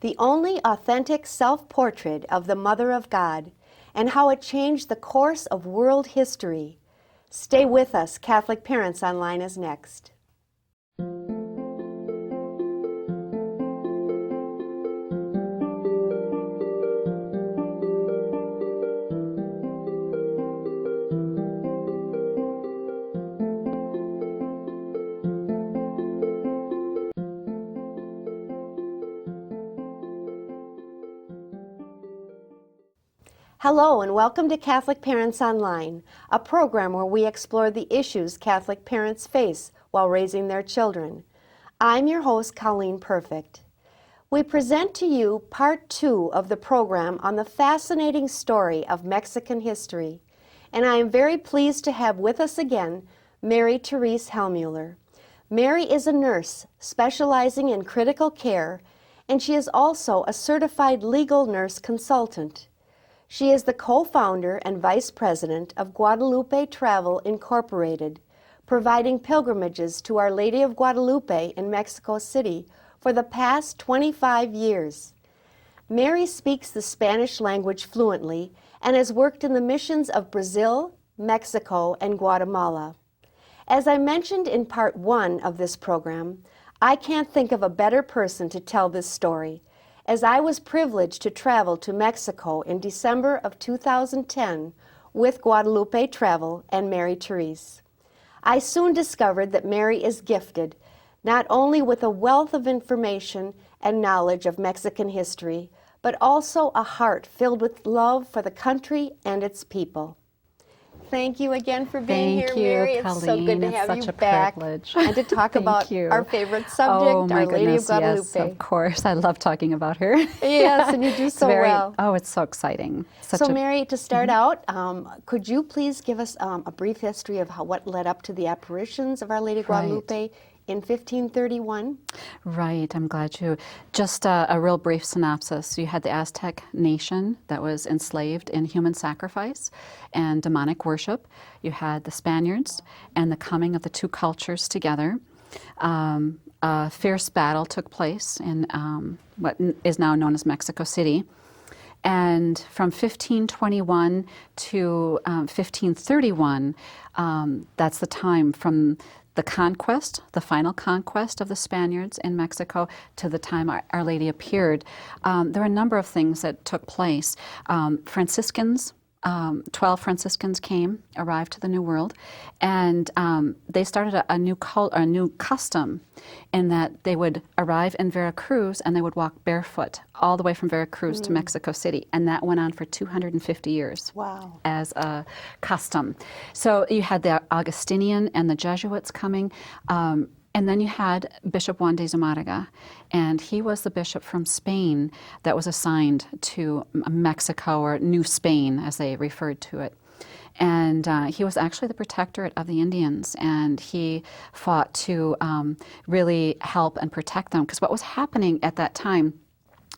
the only authentic self-portrait of the Mother of God, and how it changed the course of world history. Stay with us. Catholic Parents Online is next. Hello and welcome to Catholic Parents Online, a program where we explore the issues Catholic parents face while raising their children. I'm your host, Colleen Perfect. We present to you part 2 of the program on the fascinating story of Mexican history, and I am very pleased to have with us again Mary Therese Hellmuller. Mary is a nurse specializing in critical care, and she is also a certified legal nurse consultant. She is the co-founder and vice president of Guadalupe Travel Incorporated, providing pilgrimages to Our Lady of Guadalupe in Mexico City for the past 25 years. Mary speaks the Spanish language fluently and has worked in the missions of Brazil, Mexico, and Guatemala. As I mentioned in part 1 of this program, I can't think of a better person to tell this story, as I was privileged to travel to Mexico in December of 2010 with Guadalupe Travel and Mary Therese. I soon discovered that Mary is gifted not only with a wealth of information and knowledge of Mexican history, but also a heart filled with love for the country and its people. Thank you again for being here, Mary. It's so good to have you back and to talk about our favorite subject, Our Lady of Guadalupe. Yes, of course. I love talking about her. Yes, and you do so well. Oh, it's so exciting. So, Mary, to start out, could you please give us a brief history of what led up to the apparitions of Our Lady of Guadalupe in 1531? Right, I'm glad you. Just a real brief synopsis. You had the Aztec nation that was enslaved in human sacrifice and demonic worship. You had the Spaniards and the coming of the two cultures together. A fierce battle took place in what is now known as Mexico City. And from 1521 to 1531, that's the time from the conquest, the final conquest of the Spaniards in Mexico, to the time Our Lady appeared. There were a number of things that took place. Franciscans, 12 Franciscans arrived to the New World, and they started a new custom in that they would arrive in Veracruz and they would walk barefoot all the way from Veracruz to Mexico City, and that went on for 250 years. Wow. As a custom. So you had the Augustinian and the Jesuits coming, and then you had Bishop Juan de Zumárraga, and he was the bishop from Spain that was assigned to Mexico, or New Spain as they referred to it. And he was actually the protectorate of the Indians, and he fought to really help and protect them, because what was happening at that time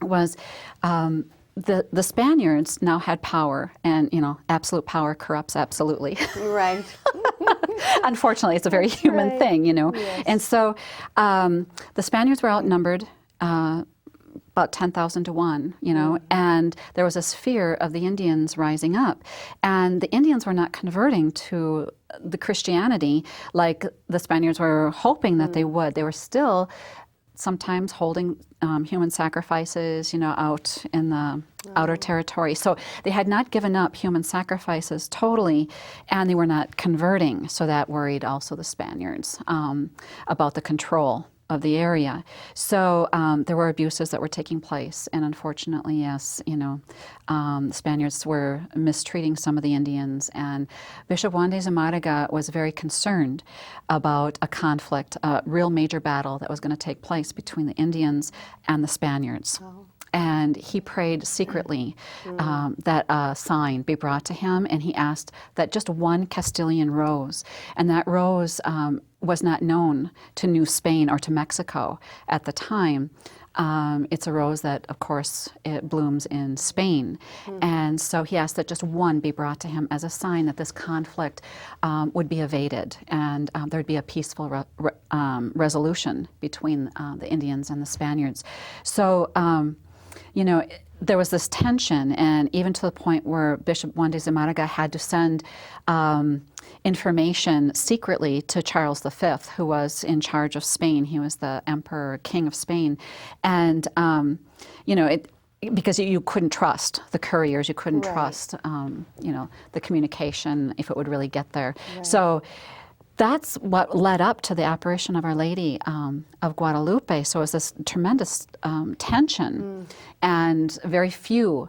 was the Spaniards now had power, and absolute power corrupts absolutely. Right. Unfortunately, it's a very human thing, Yes. And so the Spaniards were outnumbered about 10,000 to 1, and there was this fear of the Indians rising up. And the Indians were not converting to the Christianity like the Spaniards were hoping that they would. They were still sometimes holding human sacrifices, out in the outer territory. So they had not given up human sacrifices totally, and they were not converting. So that worried also the Spaniards about the control of the area. So there were abuses that were taking place, and unfortunately, yes, the Spaniards were mistreating some of the Indians, and Bishop Juan de Zumárraga was very concerned about a conflict, a real major battle that was going to take place between the Indians and the Spaniards. Oh. And he prayed secretly that a sign be brought to him, and he asked that just one Castilian rose, and that rose was not known to New Spain or to Mexico at the time. It's a rose that, of course, it blooms in Spain. And so he asked that just one be brought to him as a sign that this conflict would be evaded, and there'd be a peaceful resolution between the Indians and the Spaniards. So there was this tension, and even to the point where Bishop Juan de Zumárraga had to send information secretly to Charles V, who was in charge of Spain. He was the Emperor King of Spain. And, because you couldn't trust the couriers, you couldn't trust, the communication, if it would really get there. Right. So that's what led up to the apparition of Our Lady of Guadalupe. So it was this tremendous tension and very few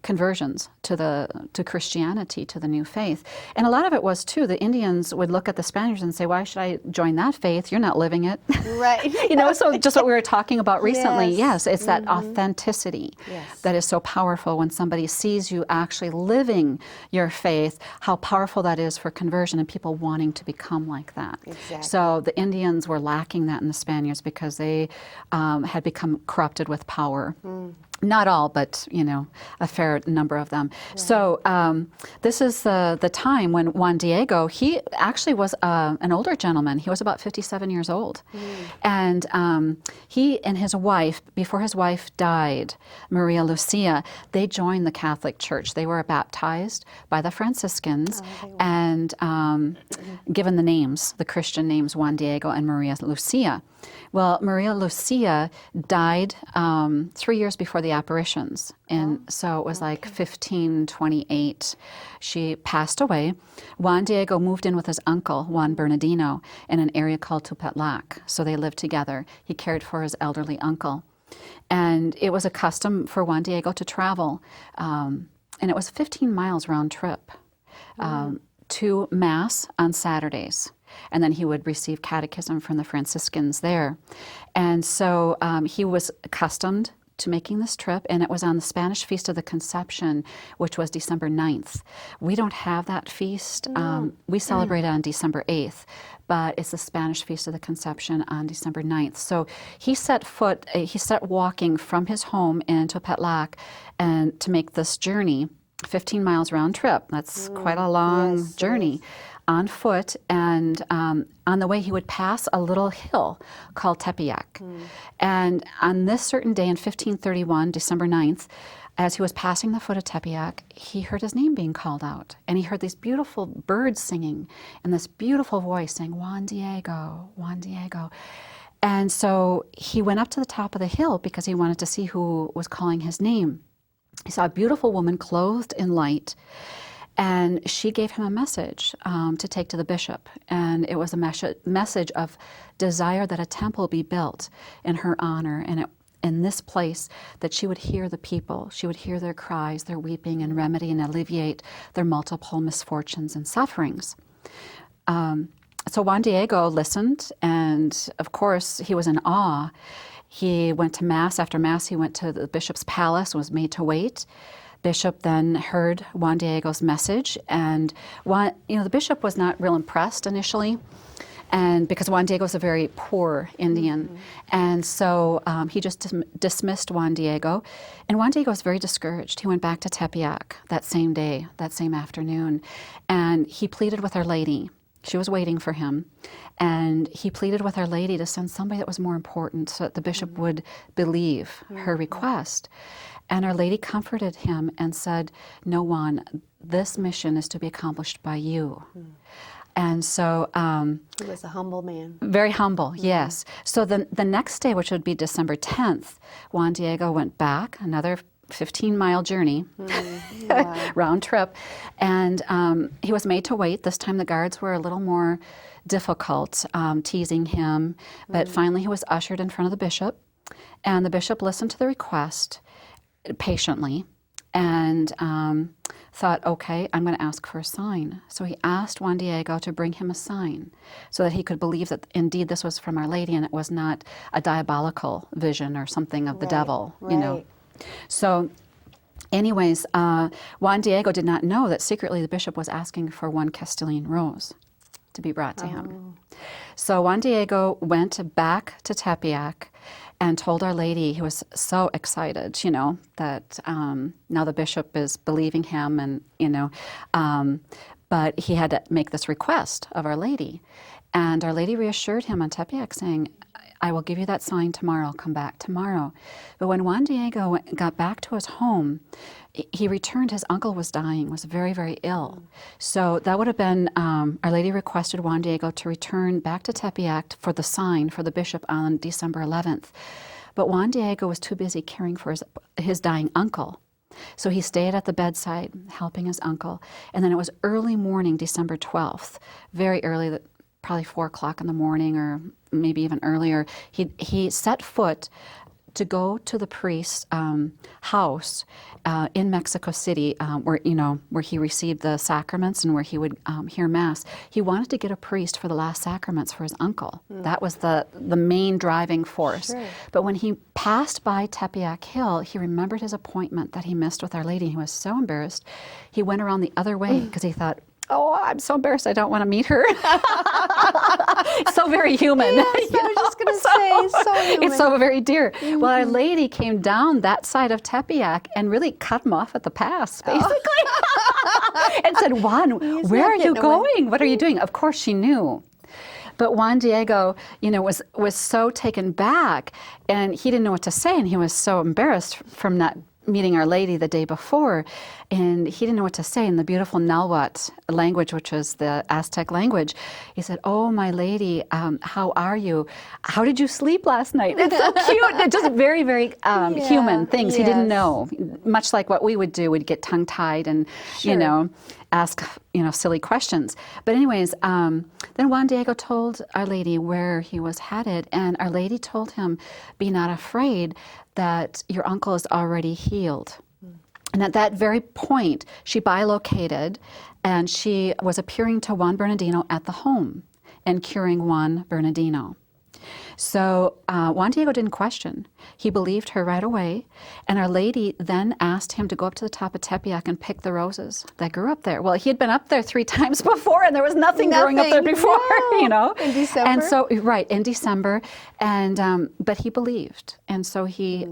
conversions to Christianity, to the new faith. And a lot of it was, too, the Indians would look at the Spaniards and say, why should I join that faith? You're not living it. Right. So just what we were talking about recently. Yes, it's that authenticity that is so powerful when somebody sees you actually living your faith, how powerful that is for conversion and people wanting to become like that. Exactly. So the Indians were lacking that in the Spaniards because they had become corrupted with power. Not all, but a fair number of them. Right. So this is the time when Juan Diego, he actually was an older gentleman. He was about 57 years old. And he and his wife, before his wife died, Maria Lucia, they joined the Catholic Church. They were baptized by the Franciscans and given the names, the Christian names, Juan Diego and Maria Lucia. Well, Maria Lucia died 3 years before the apparitions, and so it was like 1528. She passed away. Juan Diego moved in with his uncle, Juan Bernardino, in an area called Tupetlac, so they lived together. He cared for his elderly uncle. And it was a custom for Juan Diego to travel, and it was 15 miles round trip to Mass on Saturdays. And then he would receive catechism from the Franciscans there. And so he was accustomed to making this trip, and it was on the Spanish Feast of the Conception, which was December 9th. We don't have that feast. We celebrate it on December 8th, but it's the Spanish Feast of the Conception on December 9th. So he set walking from his home in Tupetlac and to make this journey, 15 miles round trip. That's quite a long journey. On foot, and on the way he would pass a little hill called Tepeyac. And on this certain day in 1531, December 9th, as he was passing the foot of Tepeyac, he heard his name being called out. And he heard these beautiful birds singing and this beautiful voice saying, Juan Diego, Juan Diego. And so he went up to the top of the hill because he wanted to see who was calling his name. He saw a beautiful woman clothed in light, and she gave him a message to take to the bishop. And it was a message of desire that a temple be built in her honor, and in this place that she would hear the people. She would hear their cries, their weeping, and remedy and alleviate their multiple misfortunes and sufferings. So Juan Diego listened, and of course he was in awe. He went to Mass. After Mass, he went to the bishop's palace, was made to wait. Bishop then heard Juan Diego's message, and the bishop was not real impressed initially, and because Juan Diego was a very poor Indian, and so he just dismissed Juan Diego, and Juan Diego was very discouraged. He went back to Tepeyac that same day, that same afternoon, and he pleaded with Our Lady. She was waiting for him, and he pleaded with Our Lady to send somebody that was more important so that the bishop would believe her request. And Our Lady comforted him and said, no, Juan, this mission is to be accomplished by you. And so he was a humble man. Very humble, yes. So the next day, which would be December 10th, Juan Diego went back, another 15-mile journey, round trip, and he was made to wait. This time the guards were a little more difficult, teasing him, but finally he was ushered in front of the bishop, and the bishop listened to the request patiently and thought, okay, I'm going to ask for a sign. So he asked Juan Diego to bring him a sign so that he could believe that indeed this was from Our Lady and it was not a diabolical vision or something of the devil, So anyways, Juan Diego did not know that secretly the bishop was asking for one Castilian rose to be brought to him. So Juan Diego went back to Tepeyac and told Our Lady. He was so excited, that now the bishop is believing him, and, but he had to make this request of Our Lady. And Our Lady reassured him on Tepeyac, saying, I will give you that sign tomorrow. Come back tomorrow. But when Juan Diego got back to his home, he returned. His uncle was dying, was very, very ill. So that would have been, Our Lady requested Juan Diego to return back to Tepeyac for the sign for the bishop on December 11th. But Juan Diego was too busy caring for his dying uncle. So he stayed at the bedside, helping his uncle. And then it was early morning, December 12th, very early, probably 4 o'clock in the morning or maybe even earlier. He set foot to go to the priest's house in Mexico City, where he received the sacraments and where he would hear Mass. He wanted to get a priest for the last sacraments for his uncle. That was the main driving force. Sure. But when he passed by Tepeyac Hill, he remembered his appointment that he missed with Our Lady. He was so embarrassed. He went around the other way because he thought, oh, I'm so embarrassed. I don't want to meet her. So very human. Yes, I was just going to say, so human. It's so very dear. Well, Our Lady came down that side of Tepeyac and really cut him off at the pass, basically. And said, Juan, where are you going? What are you doing? Of course she knew. But Juan Diego, was so taken back, and he didn't know what to say, and he was so embarrassed from not meeting Our Lady the day before, and he didn't know what to say in the beautiful Nahuatl language, which was the Aztec language. He said, oh, my lady, how are you? How did you sleep last night? It's so cute. They're just very, very human things. He didn't know. Much like what we would do, we'd get tongue-tied and, ask, silly questions. But anyways, then Juan Diego told Our Lady where he was headed, and Our Lady told him, be not afraid, that your uncle is already healed. And at that very point, she bilocated, and she was appearing to Juan Bernardino at the home and curing Juan Bernardino. So Juan Diego didn't question. He believed her right away, and Our Lady then asked him to go up to the top of Tepeyac and pick the roses that grew up there. Well, he had been up there 3 times before, and there was nothing growing up there before, In December? And so, right, in December, and but he believed, and so he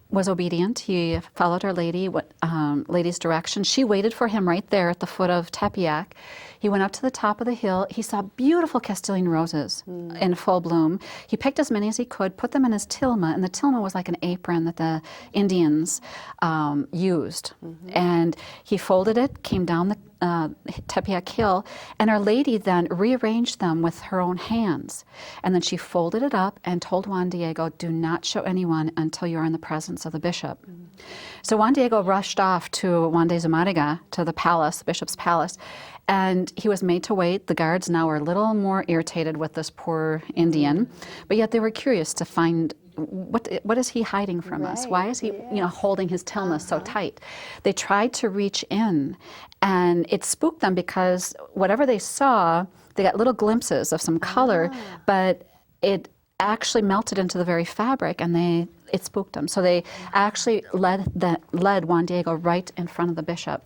was obedient. He followed Our Lady, Lady's direction. She waited for him right there at the foot of Tepeyac. He went up to the top of the hill. He saw beautiful Castilian roses in full bloom. He picked as many as he could, put them in his tilma, and the tilma was like an apron that the Indians used. And he folded it, came down the Tepeyac Hill, and Our Lady then rearranged them with her own hands. And then she folded it up and told Juan Diego, do not show anyone until you're in the presence of the bishop. So Juan Diego rushed off to Juan de Zumárraga, to the palace, the bishop's palace, and he was made to wait. The guards now were a little more irritated with this poor Indian, but yet they were curious to find what is he hiding from us? Why is he holding his tilma so tight? They tried to reach in, and it spooked them because whatever they saw, they got little glimpses of some color, but it actually melted into the very fabric, and it spooked them. So they actually led Juan Diego right in front of the bishop.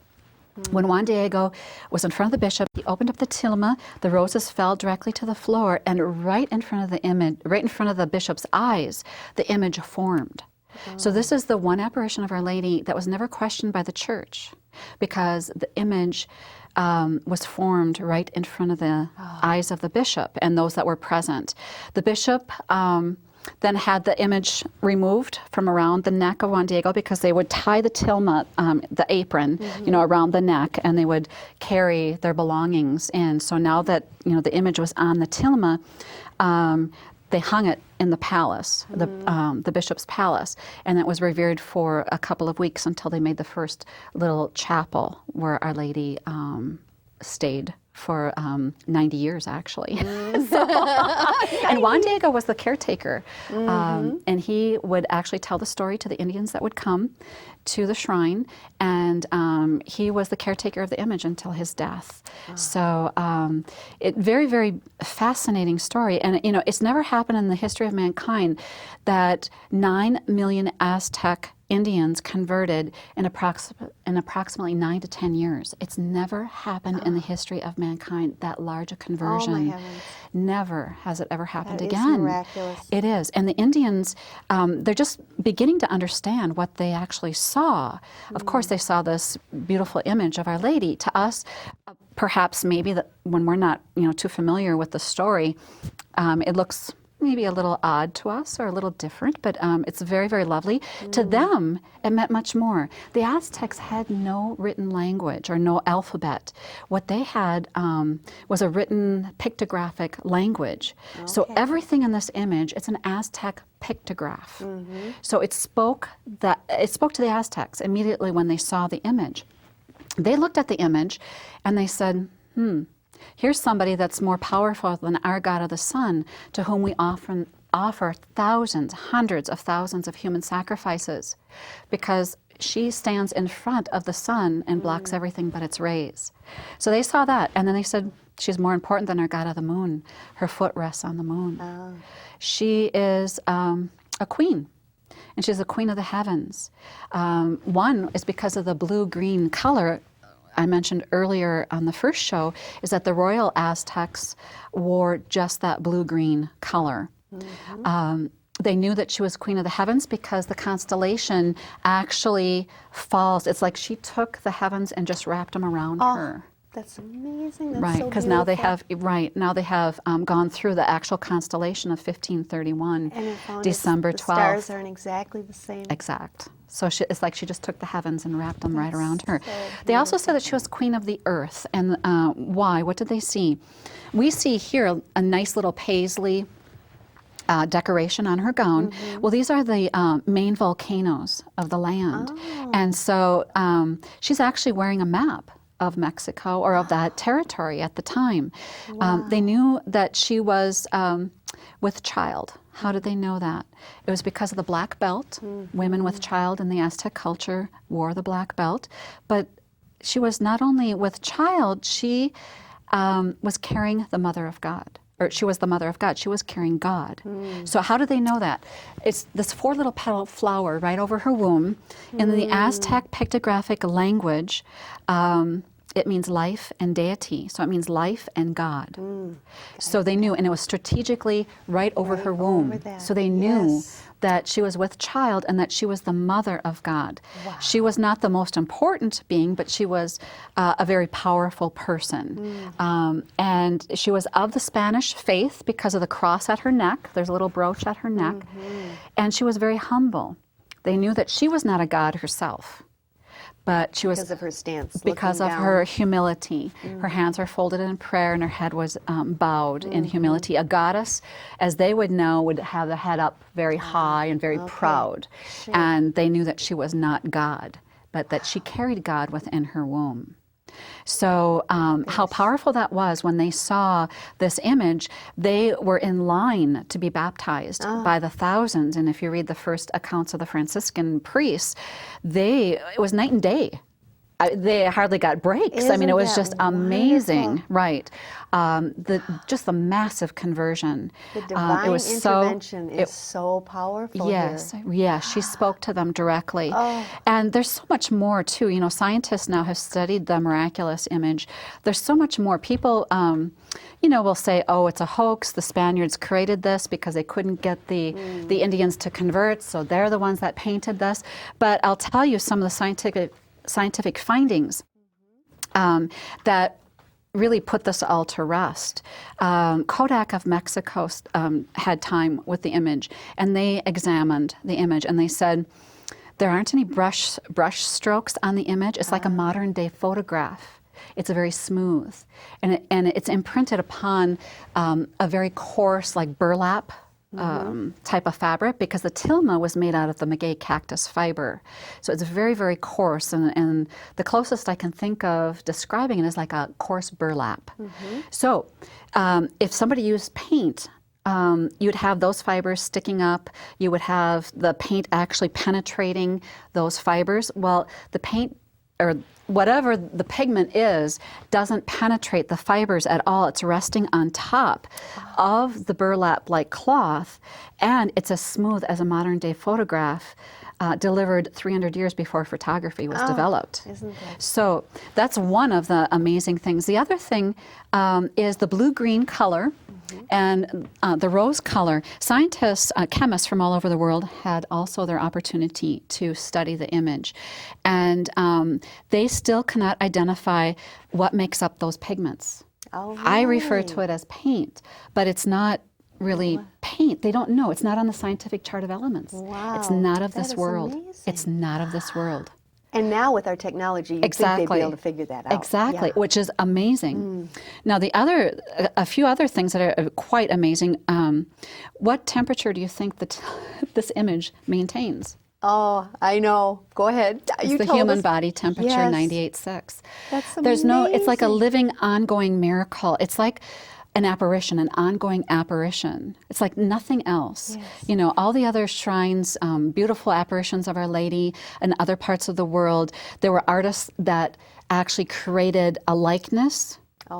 When Juan Diego was in front of the bishop, he opened up the tilma, the roses fell directly to the floor, and right in front of the image, right in front of the bishop's eyes, the image formed. So this is the one apparition of Our Lady that was never questioned by the church, because the image was formed right in front of the eyes of the bishop and those that were present. The bishop then had the image removed from around the neck of Juan Diego, because they would tie the tilma, the apron, around the neck, and they would carry their belongings in. So now that the image was on the tilma, they hung it in the palace, the bishop's palace, and it was revered for a couple of weeks until they made the first little chapel where Our Lady stayed for 90 years, actually. And Juan Diego was the caretaker, and he would actually tell the story to the Indians that would come to the shrine, and he was the caretaker of the image until his death. So very, very fascinating story, and it's never happened in the history of mankind that 9 million Aztec Indians converted in approximately 9 to 10 years. It's never happened in the history of mankind, that large a conversion. Oh, my heavens. Never has it ever happened That again. is miraculous. It is. And the Indians, they're just beginning to understand what they actually saw. Of course, they saw this beautiful image of Our Lady. To us, perhaps maybe that when we're not too familiar with the story, it looks maybe a little odd to us or a little different, but it's very, very lovely. To them, it meant much more. The Aztecs had no written language or no alphabet. What they had was a written pictographic language. So everything in this image, it's an Aztec pictograph. So it spoke to the Aztecs immediately when they saw the image. They looked at the image and they said, here's somebody that's more powerful than our God of the sun, to whom we offer thousands, hundreds of thousands of human sacrifices, because she stands in front of the sun and blocks everything but its rays. So they saw that, and then they said, she's more important than our God of the moon. Her foot rests on the moon. She is a queen, and she's the queen of the heavens. One is because of the blue-green color I mentioned earlier on the first show, is that the royal Aztecs wore just that blue-green color. They knew that she was queen of the heavens because the constellation actually falls. It's like she took the heavens and just wrapped them around her. That's amazing. That's Right, because now they have gone through the actual constellation of 1531, and it found December the 12th. stars aren't exactly the same. Exact. So it's like she just took the heavens and wrapped them right around her. So they also said that she was queen of the earth. And why? What did they see? We see here a nice little paisley decoration on her gown. Well, these are the main volcanoes of the land. And so she's actually wearing a map of Mexico or of that territory at the time. They knew that she was with child. How did they know that? It was because of the black belt. Women with child in the Aztec culture wore the black belt. But she was not only with child, she was carrying the Mother of God. Or she was the Mother of God. She was carrying God. So how do they know that? It's this 4 little petal flower right over her womb. In the Aztec pictographic language, it means life and deity. So it means life and God. So they knew, and it was strategically right over her womb. So they knew that she was with child and that she was the mother of God. She was not the most important being, but she was a very powerful person. And she was of the Spanish faith because of the cross at her neck. There's a little brooch at her neck. And she was very humble. They knew that she was not a god herself. But she was because of her stance, because of her humility. Her hands were folded in prayer, and her head was bowed in humility. A goddess, as they would know, would have the head up very high and very proud. And they knew that she was not God, but that she carried God within her womb. So how powerful that was when they saw this image. They were in line to be baptized by the thousands. And if you read the first accounts of the Franciscan priests, it was night and day. They hardly got breaks. I mean, it was just amazing, right? Just the massive conversion. The divine it was intervention is so powerful. Yes, yes, she spoke to them directly. And there's so much more too. You know, scientists now have studied the miraculous image. There's so much more. People, you know, will say, "Oh, it's a hoax. The Spaniards created this because they couldn't get the Indians to convert, so they're the ones that painted this." But I'll tell you some of the scientific findings that really put this all to rest. Kodak of Mexico had time with the image, and they examined the image, and they said, there aren't any brush strokes on the image. It's like a modern day photograph. It's very smooth, and it's imprinted upon a very coarse, like burlap type of fabric, because the tilma was made out of the maguey cactus fiber. So it's very, very coarse, and the closest I can think of describing it is like a coarse burlap. So if somebody used paint, you'd have those fibers sticking up. You would have the paint actually penetrating those fibers. Well, the paint, or whatever the pigment is, doesn't penetrate the fibers at all. It's resting on top of the burlap-like cloth, and it's as smooth as a modern-day photograph delivered 300 years before photography was developed. Isn't that? So that's one of the amazing things. The other thing is the blue-green color and the rose color. Scientists, chemists from all over the world had also their opportunity to study the image. And they still cannot identify what makes up those pigments. I refer to it as paint, but it's not really paint. They don't know. It's not on the scientific chart of elements. Wow. It's not of That this is world. amazing. It's not of this world. And now with our technology, you'd think they'd be able to figure that out. Exactly, Yeah. which is amazing. Now, a few other things that are quite amazing. What temperature do you think that this image maintains? Oh, I know. Go ahead. It's the human body temperature, Yes. 98.6. That's There's no, it's like a amazing. living, ongoing miracle. It's like an apparition, an ongoing apparition. It's like nothing else. Yes. You know, all the other shrines, beautiful apparitions of Our Lady in other parts of the world, there were artists that actually created a likeness.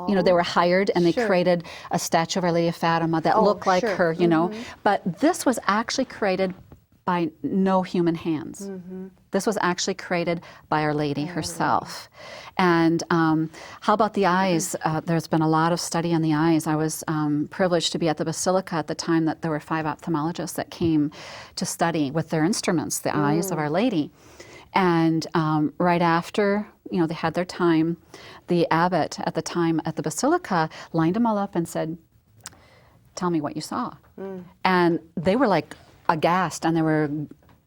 You know, they were hired and they Sure. created a statue of Our Lady of Fatima that looked like sure. her, you know. But this was actually created by no human hands. This was actually created by Our Lady herself. And how about the eyes? There's been a lot of study on the eyes. I was privileged to be at the Basilica at the time that there were 5 ophthalmologists that came to study with their instruments, the eyes of Our Lady. And right after, you know, they had their time, the abbot at the time at the Basilica lined them all up and said, "Tell me what you saw." And they were like aghast, and they were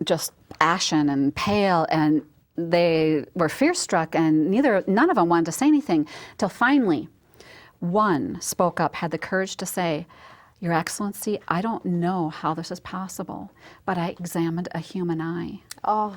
just ashen and pale, and they were fear-struck, and none of them wanted to say anything, till finally one spoke up, had the courage to say, "Your Excellency, I don't know how this is possible, but I examined a human eye." Oh,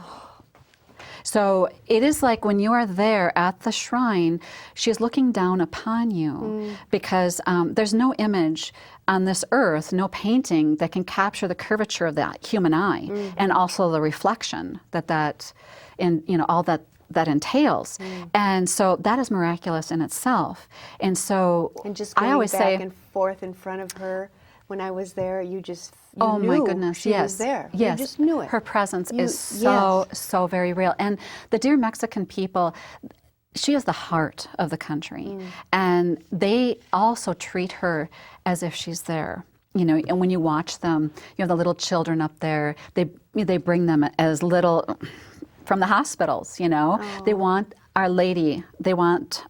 So it is like when you are there at the shrine, she is looking down upon you because there's no image on this earth, no painting that can capture the curvature of that human eye and also the reflection that in, you know, all that entails. And so that is miraculous in itself. And so and just I going always back say, and forth in front of her when I was there, you oh my knew goodness, she yes. was there. Yes. You just knew it. Her presence You- is so very real. And the dear Mexican people, she is the heart of the country. And they also treat her as if she's there. You know, and when you watch them, you know, the little children up there, they bring them as little from the hospitals, you know. They want Our Lady, they want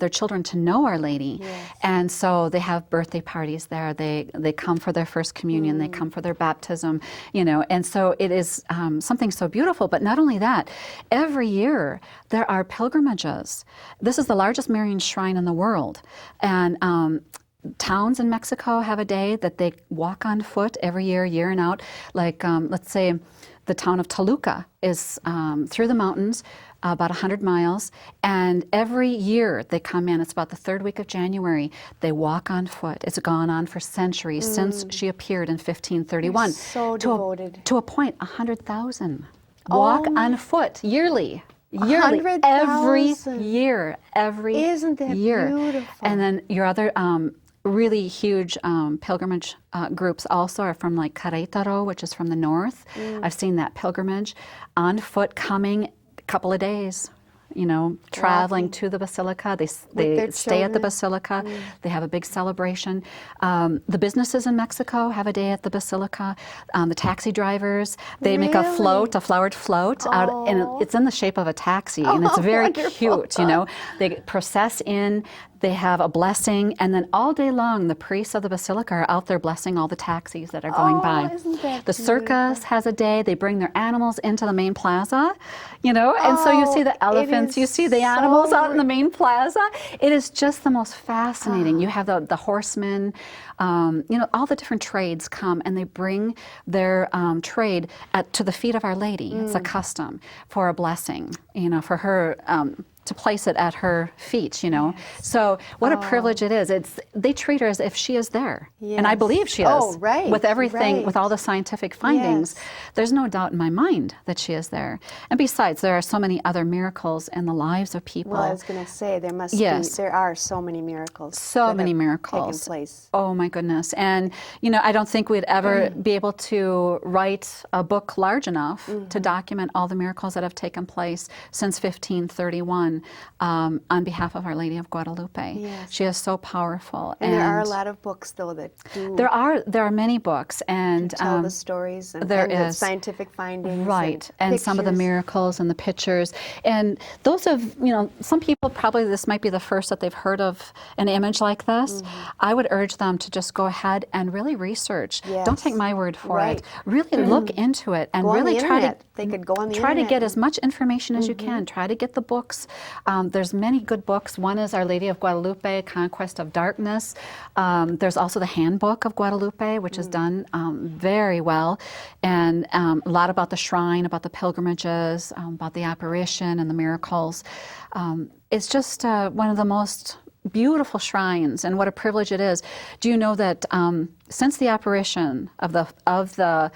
their children to know Our Lady. Yes. And so they have birthday parties there. They come for their first communion, they come for their baptism, you know. And so it is something so beautiful. But not only that, every year there are pilgrimages. This is the largest Marian shrine in the world. And towns in Mexico have a day that they walk on foot every year, year and out. Like, let's say, the town of Toluca is through the mountains, about 100 miles, and every year they come in. It's about the 3rd week of January. They walk on foot. It's gone on for centuries since she appeared in 1531. So devoted. To a point, 100,000 walk on foot yearly. Yearly, 100,000. every year, every Isn't that year. beautiful? And then your other really huge pilgrimage groups also are from like Querétaro, which is from the north. I've seen that pilgrimage on foot coming a couple of days, you know, traveling to the Basilica. They their stay at the children. Basilica. They have a big celebration. The businesses in Mexico have a day at the Basilica. The taxi drivers, they make a float, a flowered float out, and it's in the shape of a taxi, and it's very wonderful. cute, you know. They process in, they have a blessing, and then all day long, the priests of the Basilica are out there blessing all the taxis that are going by. Isn't that The circus has a day. They bring their animals into the main plaza, you know, and so you see the elephants, you see the animals out in the main plaza. It is just the most fascinating. You have the horsemen, you know, all the different trades come and they bring their trade to the feet of Our Lady. It's a custom for a blessing, you know, for her to place it at her feet, you know. So what a privilege it is. They treat her as if she is there. And I Yes. believe she is. Oh, right, With everything, right. with all the scientific findings, Yes. there's no doubt in my mind that she is there. And besides, there are so many other miracles in the lives of people. Well, I was going to say, Yes. there are so many miracles. So that many have miracles. taken place. Oh my goodness. And, you know, I don't think we'd ever be able to write a book large enough to document all the miracles that have taken place since 1531. intercession on behalf of Our Lady of Guadalupe. Yes. She is so powerful. And there are a lot of books, though, that do there are many books, and tell the stories and, there and the is scientific findings. Right, and some of the pictures. miracles and the pictures. And those of, some people probably this might be the first that they've heard of an image like this. I would urge them to just go ahead and really research. Yes. Don't take my word for Right. it. Really look into it and Go on really the try internet. to They could go on the try to internet get as much information as you can. Try to get the books. There's many good books. One is Our Lady of Guadalupe, Conquest of Darkness. There's also the Handbook of Guadalupe, which is done very well, and a lot about the shrine, about the pilgrimages, about the apparition and the miracles. It's just one of the most beautiful shrines, and what a privilege it is. Do you know that since the apparition of the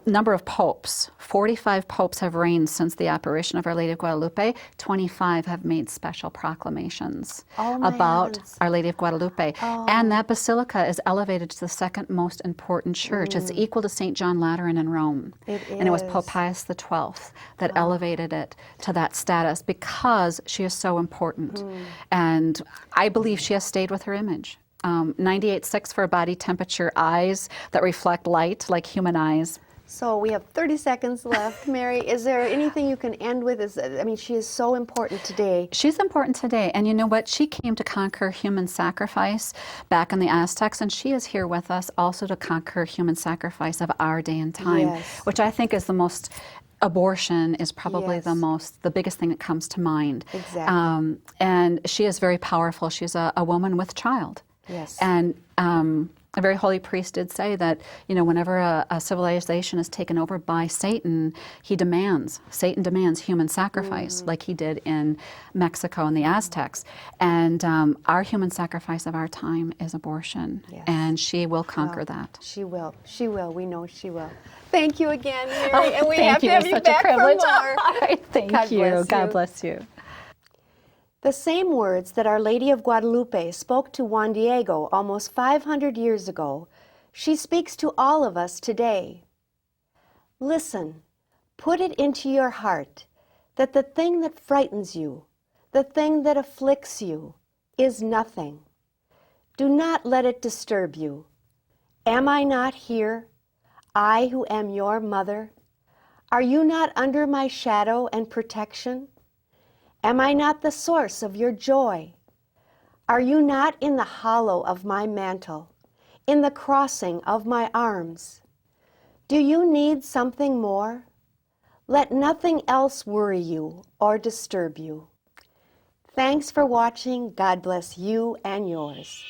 number of popes, 45 popes have reigned since the apparition of Our Lady of Guadalupe. 25 have made special proclamations about Our Lady of Guadalupe. And that basilica is elevated to the second most important church. It's equal to St. John Lateran in Rome. And it was Pope Pius XII that elevated it to that status because she is so important. And I believe she has stayed with her image. 98.6 for body temperature, eyes that reflect light like human eyes. So we have 30 seconds left. Mary, is there anything you can end with? She is so important today. She's important today. And you know what? She came to conquer human sacrifice back in the Aztecs, and she is here with us also to conquer human sacrifice of our day and time, which I think is the most abortion is probably the biggest thing that comes to mind. Exactly. And she is very powerful. She's a woman with child. Yes. And a very holy priest did say that, whenever a civilization is taken over by Satan, Satan demands human sacrifice, like he did in Mexico and the Aztecs. And our human sacrifice of our time is abortion. Yes. And she will conquer that. She will. She will. We know she will. Thank you again, Mary. And we Thank have you. to have It's you such a back for privilege. more. All right. Thank you. God bless you. The same words that Our Lady of Guadalupe spoke to Juan Diego almost 500 years ago, she speaks to all of us today. Listen, put it into your heart that the thing that frightens you, the thing that afflicts you, is nothing. Do not let it disturb you. Am I not here, I who am your mother? Are you not under my shadow and protection? Am I not the source of your joy? Are you not in the hollow of my mantle, in the crossing of my arms? Do you need something more? Let nothing else worry you or disturb you. Thanks for watching. God bless you and yours.